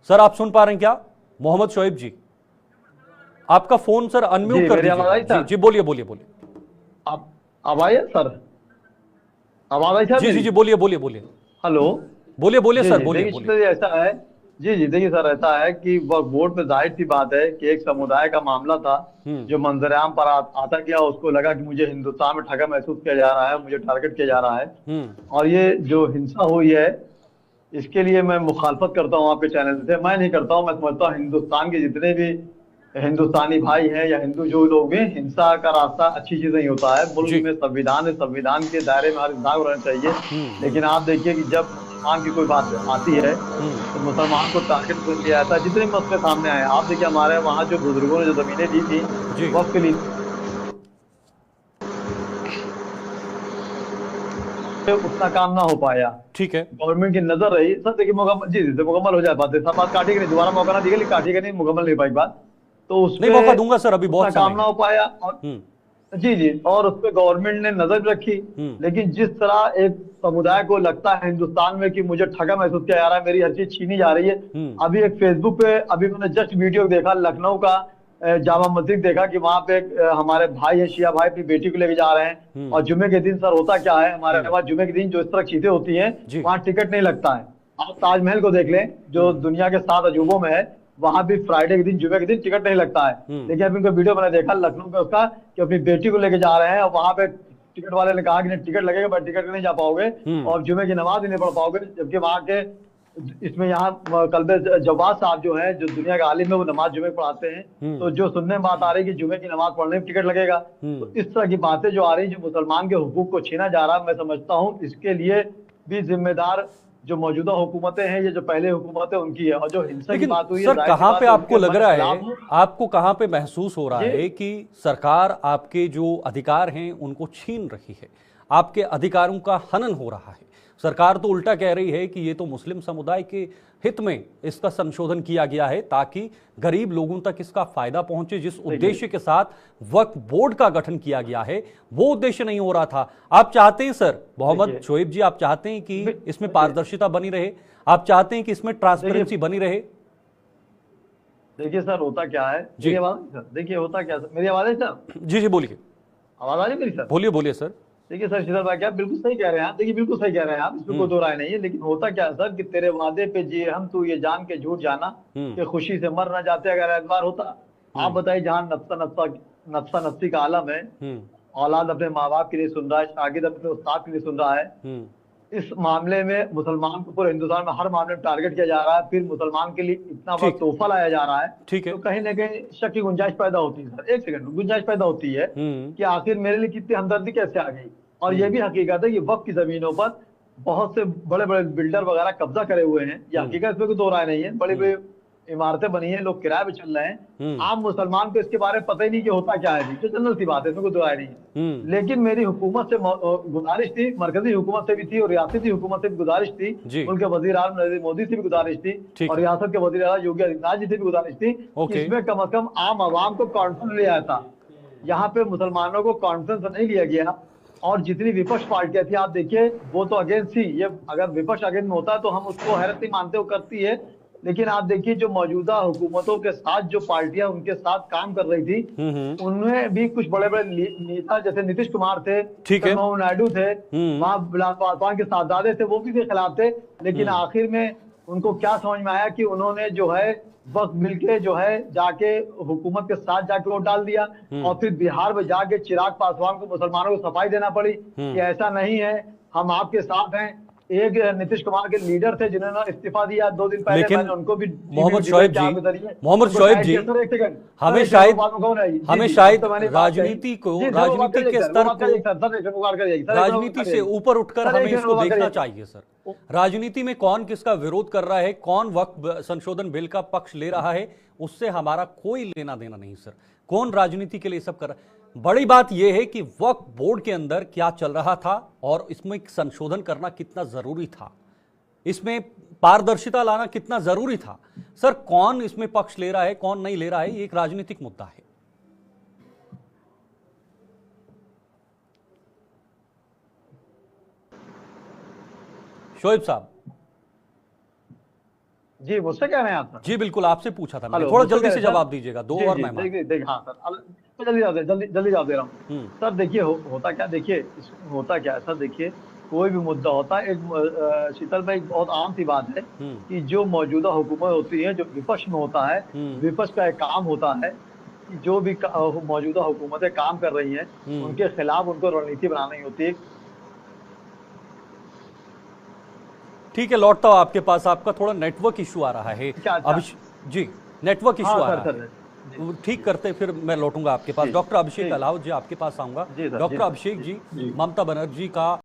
Sir आप सुन पा रहे हैं क्या? मोहम्मद शोएब जी, आपका फोन सर अनम्यूट जी कर मेरी आवाज दीजिएगा। आई जी सर। जी, बोलिए बोलिए बोलिए। अब आई है सर। आवाज आई सर जी जी मेरी। जी, बोलिए बोलिए बोलिए। हेलो। बोलिए बोलिए जी सर, जी बोलिए देखिए बोलिए। चित्र जी ऐसा है। जी जी देखिए सर ऐसा है कि वक्फ बोर्ड पे जाहिर सी बात है कि एक समुदाय का मामला था हम्म जो मंजरेआम पर आता गया। उसको लगा कि मुझे हिंदुस्तान में ठगा महसूस किया जा रहा है, मुझे टारगेट किया जा रहा है। हम्म और ये जो हिंसा हुई है इसके लिए मैं मुखालफत करता हूँ आपके चैनल से। मैं नहीं करता हूँ, मैं समझता हूँ हिंदुस्तान के जितने भी हिंदुस्तानी भाई हैं या हिंदू जो लोग हैं, हिंसा का रास्ता अच्छी चीज नहीं होता है। मुल्क जी। में संविधान है, संविधान के दायरे में हर इंसान को रहना चाहिए। लेकिन हम्म। आप देखिए कि जब मुसलमान की कोई बात आती है तो मुसलमान को टारगेट कर लिया जाता है। जितने मसले सामने आए, आप देखिए हमारे वहाँ जो बुजुर्गों ने जो जमीनें दी थी जी। वक्त के लिए, उतना काम ना हो पाया। ठीक है। गवर्नमेंट की नजर रही सर। देखिए मुकम्मल, जी जी मुकम्मल हो जाए बात है, सब बात काटेगी नहीं, दोबारा मौका ना दिया, लेकिन काटेगा नहीं, मुकम्मल नहीं हो पाई बात। तो उस नहीं, पे मौका दूंगा सर, अभी उतना बहुत समय काम ना है। हो पाया। और हम्म जी जी, और उस पे गवर्नमेंट ने नजर भी रखी। हम्म लेकिन जिस तरह एक समुदाय को लगता है हिंदुस्तान में कि मुझे ठगा महसूस किया जा रहा है, मेरी हर चीज छीनी जा रही है। हम्म अभी एक फेसबुक पे अभी मैंने जस्ट वीडियो देखा लखनऊ का, जामा मस्जिद देखा कि वहां पे हमारे भाई है, शिया भाई अपनी बेटी को लेके जा रहे हैं। और हम्म जुमे के दिन सर होता क्या है हमारे हम्म पास, जुमे के दिन जो इस तरह चीजें होती हैं जी। वहां टिकट नहीं लगता है। आप ताजमहल को देख लें जो हम्म दुनिया के 7 अजूबों में है, वहां भी फ्राइडे के दिन, जुमे के दिन टिकट नहीं लगता है। हम्म लेकिन अभी उनका वीडियो मैंने देखा लखनऊ में उसका, कि अपनी बेटी को लेके जा रहे हैं और वहां पे टिकट वाले ने कहा कि नहीं टिकट लगेगा, बट टिकट नहीं जा पाओगे हम्म और जुमे की नमाज ही नहीं पढ़ पाओगे। जबकि वहां के इसमें यहाँ कल्बे जवाद साहब जो है, जो दुनिया के आलिम है, वो नमाज जुमे पढ़ाते हैं। तो हम्म जो सुनने में बात आ रही है कि जुमे की नमाज पढ़ने में टिकट लगेगा, तो हम्म इस तरह की बातें जो आ रही है, जो मुसलमान के हुकूक को छीना जा रहा है, मैं समझता हूँ इसके लिए भी जिम्मेदार जो मौजूदा हुकूमतें हैं, ये जो पहले हुकूमतें उनकी है। और जो हिंसा की लेकिन बात हुई है, सर जाहिर सी कहां पे बात है आपको उनके लग मैं रहा है, खिलाफ हूँ। आपको कहां पे महसूस हो रहा जी है कि सरकार आपके जो अधिकार हैं उनको छीन रही है, आपके अधिकारों का हनन हो रहा है? सरकार तो उल्टा कह रही है कि ये तो मुस्लिम समुदाय के हित में इसका संशोधन किया गया है ताकि गरीब लोगों तक इसका फायदा पहुंचे। जिस देखिए उद्देश्य के साथ वक्फ बोर्ड का गठन किया गया है वो उद्देश्य नहीं हो रहा था। आप चाहते हैं सर मोहम्मद देखिए शोएब जी, आप चाहते हैं कि इसमें देखिए पारदर्शिता बनी रहे, आप चाहते हैं कि इसमें देखिए ट्रांसपेरेंसी बनी रहे? देखिए सर होता क्या है, जी मेरी आवाज है सर, देखिए होता क्या है सर, मेरी आवाज है सर, जी जी, बोलिए आवाज आ रही है मेरी सर। बोलिए बोलिए सर। देखिए सर शीतल भाई, क्या बिल्कुल सही कह रहे हैं आप, देखिए बिल्कुल सही कह रहे हैं आप, इसमें कोई हम्म दो राय नहीं है। लेकिन होता क्या है सर कि तेरे वादे पे जिए हम, तू ये जान के झूठ जाना हम्म कि खुशी से मर ना जाते अगर एतबार होता। आप हम्म बताइए, जहाँ नफ्सा नफ्सा नफ्सा नफ्सी का आलम है, हम्म औलाद अपने माँ बाप के लिए सुन रहा है, शागिद अपने उस्ताद के लिए सुन रहा है, हम्म इस मामले में मुसलमान को पूरे हिंदुस्तान में हर मामले में टारगेट किया जा रहा है, फिर मुसलमान के लिए इतना बड़ा ठीक तोहफा लाया जा रहा है, ठीक है। तो कहीं ना कहीं शक की गुंजाइश पैदा होती है सर। एक सेकंड, गुंजाइश पैदा होती है हम्म कि आखिर मेरे लिए कितनी हमदर्दी कैसे आ गई। और यह हम्म भी हकीकत है कि वक्त की जमीनों पर बहुत से बड़े बड़े बिल्डर वगैरह कब्जा करे हुए हैं, यह हम्म हकीकत, इसमें कोई दो राय नहीं है। बड़ी हम्म बड़ी इमारतें बनी हैं, लोग किराए पे चल रहे हैं। हम्म आम मुसलमान को इसके बारे में पता ही नहीं कि होता क्या है, भी तो जनरल सी बात है, इसमें कोई दो राय नहीं है। हम्म लेकिन मेरी हुकूमत से गुजारिश थी, मरकजी हुकूमत से भी थी और रियासती हुकूमत से भी गुजारिश थी, जी। मुल्क के वजीर आजम नरेंद्र मोदी से भी गुजारिश थी, ठीक और है। रियासत के वजीर आला योगी आदित्यनाथ जी से भी गुजारिश थी कि ओके। इसमें कम से कम आम आवाम को कॉन्फ्रेंस लिया था। यहाँ पे मुसलमानों को कॉन्फ्रेंस नहीं लिया गया। और जितनी विपक्ष पार्टियां थी, आप देखिए, वो तो अगेंस्ट थी। ये अगर विपक्ष अगेंस्ट में होता है तो हम उसको हैरत नहीं मानते, वो करती है। लेकिन आप देखिए, जो मौजूदा हुकूमतों के साथ जो पार्टियां उनके साथ काम कर रही थी, उनमें भी कुछ बड़े बड़े नेता जैसे नीतीश कुमार थे, ठीक है। चंद्रबाबू नायडू थे, हम्म वहां विलास पासवान के साथदादे थे, वो भी के खिलाफ थे। लेकिन हम्म आखिर में उनको क्या समझ में आया कि उन्होंने जो है वक्त मिलके जो है जाके हुकूमत के साथ जाके वोट डाल दिया। और हम्म फिर बिहार में जाके चिराग पासवान को मुसलमानों को सफाई देना पड़ी कि हम्म ऐसा नहीं है, हम आपके साथ हैं। एक नीतीश कुमार के लीडर थे जिन्होंने इस्तीफा दिया 2 दिन पहले, लेकिन मैंने उनको भी टीवी में मोहम्मद डिबेट शोएब किया जी, आपके जरिए, मोहम्मद उनको शोएब साइड जी, किया। सर एक सेकंड सर, हमें एक सेकंड, वो शायद बात में कौन है जी हमें जी, अब शायद तो मैंने बात कही। राजनीति को, जी सर वो बात राजनीति करिए के सर, वो स्तर बात को, करिए सर, सर एक वो बात करिए सर, एक मिनट वो बात राजनीति से करिए ऊपर उठकर सर, एक हमें सेकंड इसको वो बात देखना करिए। चाहिए सर। राजनीति में कौन किसका विरोध कर रहा है, कौन वक्फ संशोधन बिल का पक्ष ले रहा है, उससे हमारा कोई लेना देना नहीं सर। कौन राजनीति के लिए सब कर रहा है, बड़ी बात यह है कि वक्फ बोर्ड के अंदर क्या चल रहा था और इसमें संशोधन करना कितना जरूरी था, इसमें पारदर्शिता लाना कितना जरूरी था। सर कौन इसमें पक्ष ले रहा है, कौन नहीं ले रहा है, ये एक राजनीतिक मुद्दा है। शोएब साहब, जी मुझसे कह रहे हैं आप सर? जी बिल्कुल, आपसे पूछा था मैंने। हेलो, थोड़ा मुझसे जल्दी कह से रहे हैं जवाब सर? दीजिएगा, दो जी और जी मेहमान। देखिए देखिए, हाँ सर, तो जल्दी जवाब जल्दी जवाब दे रहा हूँ सर। देखिए होता क्या, देखिए होता क्या है सर, देखिए कोई भी मुद्दा होता है, शीतल भाई, एक बहुत आम सी बात है कि जो मौजूदा हुकूमत होती है, जो विपक्ष में होता है, विपक्ष का एक काम होता है कि जो भी मौजूदा हुकूमतें काम कर रही हैं, उनके खिलाफ उनको रणनीति बनानी होती है। ठीक है, लौटता हूं आपके पास। आपका थोड़ा नेटवर्क इशू आ रहा है। क्या अच्छा? जी, नेटवर्क इशू हाँ आ सर रहा सर, है। जी वो ठीक करते फिर मैं लौटूंगा आपके पास। जी डॉक्टर अभिषेक ठीक, अलाव जी, आपके पास आऊंगा। जी सर, जी डॉक्टर सर, अभिषेक जी, जी। ममता बनर्जी का